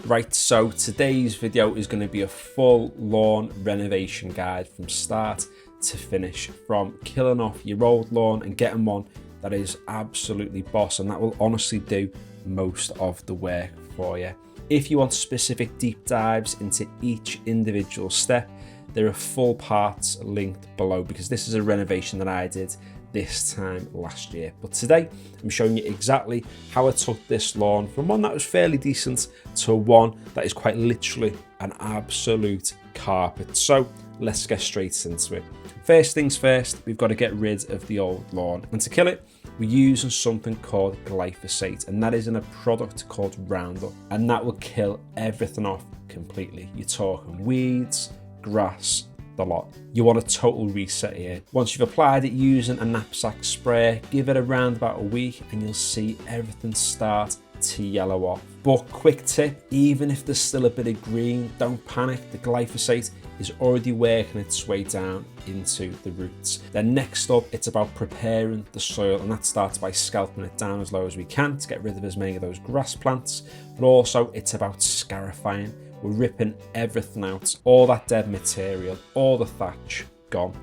Right, so today's video is going to be a full lawn renovation guide from start to finish, from killing off your old lawn and getting one that is absolutely boss, and that will honestly do most of the work for you. If you want specific deep dives into each individual step, there are full parts linked below, because this is a renovation that I did this time last year. But today I'm showing you exactly how I took this lawn from one that was fairly decent to one that is quite literally an absolute carpet. So let's get straight into it. First things first, we've got to get rid of the old lawn, and to kill it we're using something called glyphosate, and that is in a product called Roundup, and that will kill everything off completely. You're talking weeds, grass, the lot. You want a total reset here. Once you've applied it using a knapsack sprayer, give it around about a week and you'll see everything start to yellow off. But quick tip, even if there's still a bit of green, don't panic. The glyphosate is already working its way down into the roots. Then next up, it's about preparing the soil, and that starts by scalping it down as low as we can to get rid of as many of those grass plants. But also it's about scarifying. We're ripping everything out, all that dead material, all the thatch gone.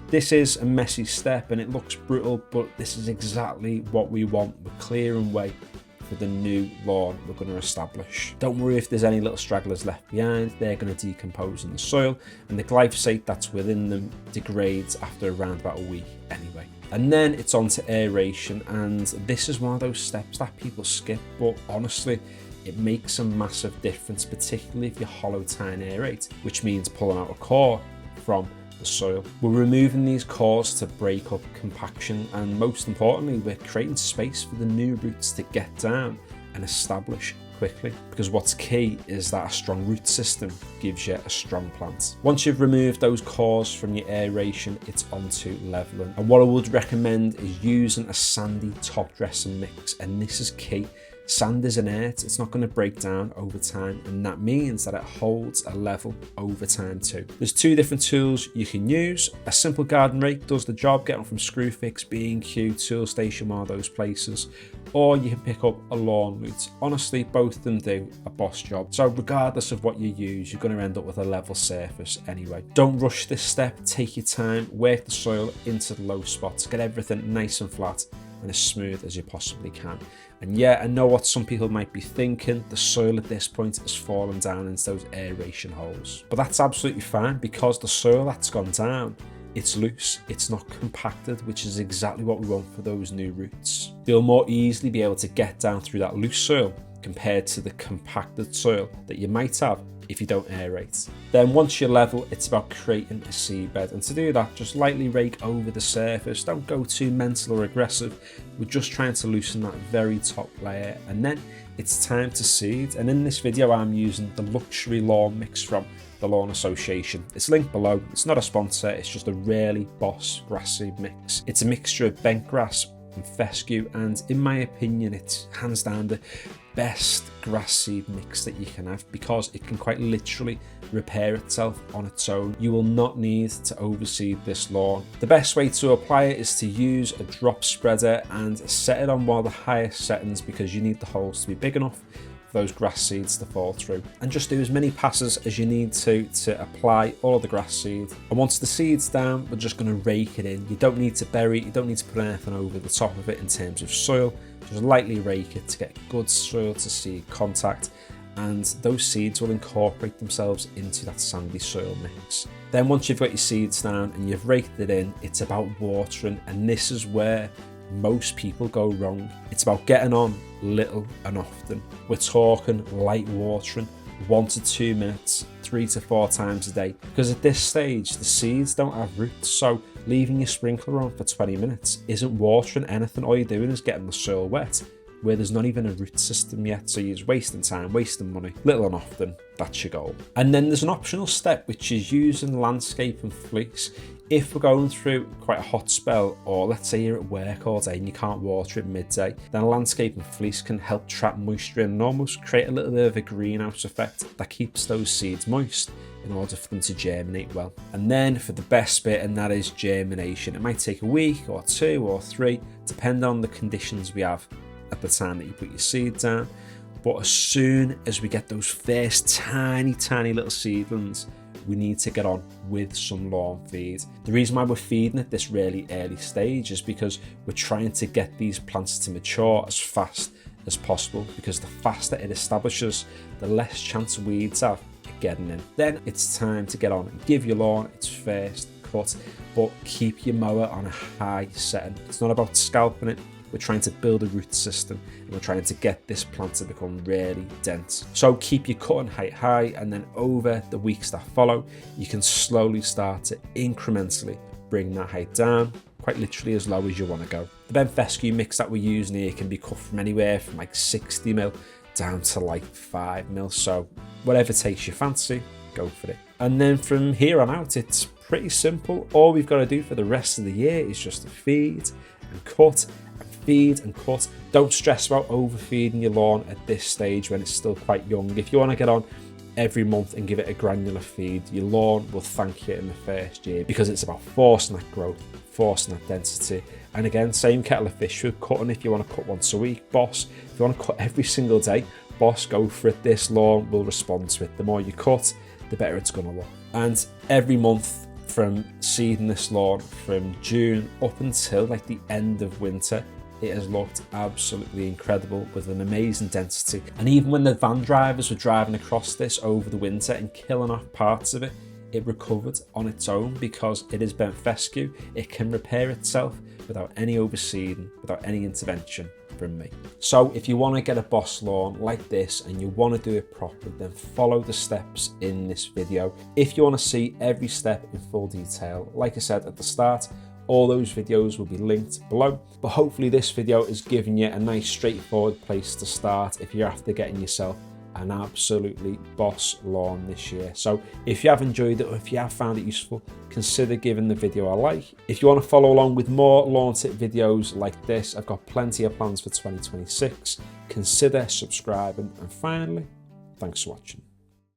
This is a messy step and it looks brutal, but this is exactly what we want. We're clearing way for the new lawn we're going to establish. Don't worry if there's any little stragglers left behind, they're going to decompose in the soil, and the glyphosate that's within them degrades after around about a week anyway. And then it's on to aeration, and this is one of those steps that people skip, but honestly it makes a massive difference, particularly if you hollow tine aerate, which means pulling out a core from the soil. We're removing these cores to break up compaction, and most importantly we're creating space for the new roots to get down and establish quickly, because what's key is that a strong root system gives you a strong plant. Once you've removed those cores from your aeration, it's onto leveling, and what I would recommend is using a sandy top dressing mix, and this is key. Sand is inert, it's not going to break down over time, and that means that it holds a level over time too. There's two different tools you can use. A simple garden rake does the job, get them from Screwfix, B&Q, Toolstation, one of those places, or you can pick up a lawn root. Honestly, both of them do a boss job. So regardless of what you use, you're going to end up with a level surface anyway. Don't rush this step, take your time, work the soil into the low spots, get everything nice and flat and as smooth as you possibly can. And yeah, I know what some people might be thinking, the soil at this point has fallen down into those aeration holes. But that's absolutely fine, because the soil that's gone down, it's loose, it's not compacted, which is exactly what we want for those new roots. They'll more easily be able to get down through that loose soil compared to the compacted soil that you might have if you don't aerate. Then once you're level, it's about creating a seed bed, and to do that just lightly rake over the surface. Don't go too mental or aggressive, we're just trying to loosen that very top layer, and then it's time to seed. And in this video I'm using the luxury lawn mix from the Lawn Association. It's linked below. It's not a sponsor, it's just a really boss grass seed mix. It's a mixture of bent grass and fescue, and in my opinion it's hands down the best grass seed mix that you can have, because it can quite literally repair itself on its own. You will not need to overseed this lawn. The best way to apply it is to use a drop spreader and set it on one of the highest settings, because you need the holes to be big enough for those grass seeds to fall through, and just do as many passes as you need to apply all of the grass seed. And once the seed's down, we're just going to rake it in. You don't need to bury it, you don't need to put anything over the top of it in terms of soil. Just lightly rake it to get good soil to seed contact, and those seeds will incorporate themselves into that sandy soil mix. Then once you've got your seeds down and you've raked it in, it's about watering, and this is where most people go wrong. It's about getting on little and often. We're talking light watering, 1 to 2 minutes, 3 to 4 times a day, because at this stage the seeds don't have roots, so leaving your sprinkler on for 20 minutes isn't watering anything. All you're doing is getting the soil wet where there's not even a root system yet, so you're just wasting time, wasting money. Little and often, that's your goal. And then there's an optional step, which is using landscape and fleece. If we're going through quite a hot spell, or let's say you're at work all day and you can't water it midday, then a landscape and fleece can help trap moisture in and almost create a little bit of a greenhouse effect that keeps those seeds moist in order for them to germinate well. And then for the best bit, and that is germination. It might take a week or 2 or 3, depending on the conditions we have at the time that you put your seed down. But as soon as we get those first tiny little seedlings, we need to get on with some lawn feed. The reason why we're feeding at this really early stage is because we're trying to get these plants to mature as fast as possible, because the faster it establishes, the less chance weeds have of getting in. Then it's time to get on and give your lawn its first cut, but keep your mower on a high setting. It's not about scalping it. We're trying to build a root system, and we're trying to get this plant to become really dense. So keep your cutting height high, and then over the weeks that follow, you can slowly start to incrementally bring that height down, quite literally as low as you want to go. The bent fescue mix that we're using here can be cut from anywhere from like 60 mil down to like 5 mil. So whatever takes your fancy, go for it. And then from here on out, it's pretty simple. All we've got to do for the rest of the year is just to feed and cut, feed and cut. Don't stress about overfeeding your lawn at this stage when it's still quite young. If you want to get on every month and give it a granular feed, your lawn will thank you in the first year, because it's about forcing that growth, forcing that density. And again, same kettle of fish with cutting. If you want to cut once a week, boss. If you want to cut every single day, boss, go for it. This lawn will respond to it. The more you cut, the better it's going to look. And every month from seeding this lawn, from June up until like the end of winter, it has looked absolutely incredible with an amazing density. And even when the van drivers were driving across this over the winter and killing off parts of it, it recovered on its own, because it is bent fescue. It can repair itself without any overseeding, without any intervention from me. So if you want to get a boss lawn like this and you want to do it properly, then follow the steps in this video. If you want to see every step in full detail, like I said at the start, all those videos will be linked below. But hopefully this video is giving you a nice straightforward place to start if you're after getting yourself an absolutely boss lawn this year. So if you have enjoyed it, or if you have found it useful, consider giving the video a like. If you want to follow along with more lawn tip videos like this, I've got plenty of plans for 2026. Consider subscribing, and finally, thanks for watching.